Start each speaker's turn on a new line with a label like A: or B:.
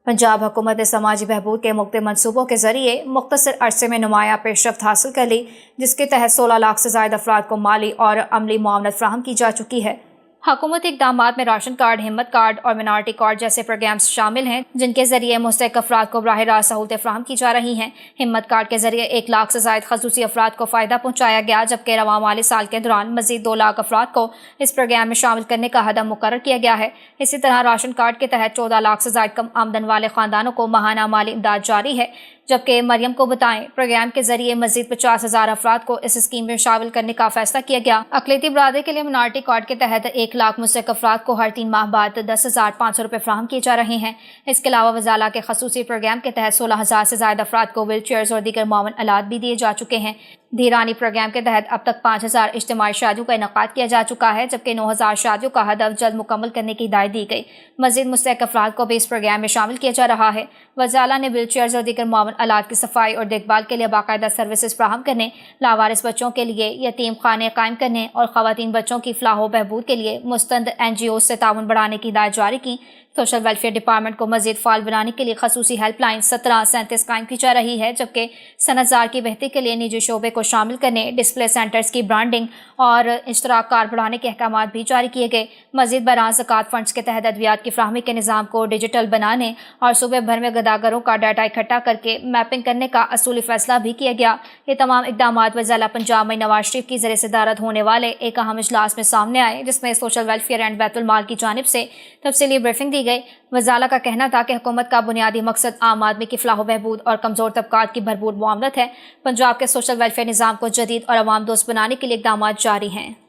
A: पंजाब हुकूमत ने समाजी बहबूद के मुख्तलिफ मनसूबों के जरिए मुख्तसर अरसे में नुमाया पेशरफ्त हासिल कर ली, जिसके तहत 16 लाख से ज़ायद अफराद को माली और अमली मुआवनत फराहम की जा चुकी है। हुकूमती इक़दामात में राशन कार्ड, हिम्मत कार्ड और मिनारिटी कार्ड जैसे प्रोग्राम्स शामिल हैं, जिनके जरिए मुस्तहिक़ अफराद को बराह रास्त सहूलतें फराहम की जा रही हैं। हिम्मत कार्ड के जरिए 1 लाख से ज़ायद खसूसी अफराद को फ़ायदा पहुँचाया गया, जबकि रवां माली साल के दौरान मज़ीद 2 लाख अफराद को इस प्रोग्राम में शामिल करने का हदफ मुकर्रर किया गया है। इसी तरह राशन कार्ड के तहत 14 लाख से ज़ायद कम आमदन वाले ख़ानदानों को माहाना माली इमदाद जारी है, जबकि मरियम को बताएं प्रोग्राम के जरिए मजीद 50,000 अफराद को इस स्कीम में शामिल करने का फैसला किया गया। अक़लियती बरादरी के लिए मिनारिटी कार्ड के तहत 1 लाख मुस्तहिक़ अफराद को हर 3 माह बाद 10,500 रुपये फराहम किए जा रहे हैं। इसके अलावा वज़ाला के खसूसी प्रोग्राम के तहत 16,000 से ज़ायद अफराद को व्हील चेयर्स और दीगर मुआवन आलात भी दिए जा चुके हैं। धीरानी प्रोग्राम के तहत अब तक 5,000 इज्तिमाई शादियों का इनेकाद किया जा चुका है, जबकि 9,000 शादियों का हदफ जल्द मुकम्मल करने की हिदायत दी गई। मज़ीद मुस्तहिक़ अफराद को भी इस प्रोग्राम में शामिल किया जा रहा है। वज़ाला ने व्हील चेयर्स और दीगर मुआवन आलात की सफाई और देखभाल के लिए बाकायदा सर्विसेज फराहम करने, लावारिस बच्चों के लिए यतीम खाने कायम करने और ख़वातीन बच्चों की फलाह व बहबूद के लिए मुस्तंद NGOs से ताउन बढ़ाने की हिदायत जारी की। सोशल वेलफेयर डिपार्टमेंट को मज़ीद फ़ाल बनाने के लिए खसूसी हेल्पलाइन 1737 कायम की जा रही है, जबकि सनअतजार की बेहतरी के लिए निजी शोबे को शामिल करने, डिस्प्ले सेंटर्स की ब्रांडिंग और इश्तराक कार बढ़ाने के अहकामात भी जारी किए गए। मज़ीद बराह ज़कात फंड्स के तहत अद्वियात की फ्राहमी के निज़ाम को डिजिटल बनाने और सूबे भर में गदागरों का डाटा इकट्ठा करके मैपिंग करने का असूली फैसला भी किया गया। ये तमाम इक़दामात वज़ाला पंजाब में नवाज शरीफ की ज़रिए सदारत होने वाले एक अहम इजलास में सामने आए, जिसमें सोशल वेलफेयर एंड बैतुल माल की जानिब से तफसीली ब्रीफिंग दी गई। वज़ाला का कहना था कि हुकूमत का बुनियादी मकसद आम आदमी की फलाह बहबूद और कमज़ोर तबकात की भरपूर मुआवनत है। पंजाब के सोशल वेलफेयर निज़ाम को जदीद और अवाम दोस्त बनाने के लिए इक़दामात जारी हैं।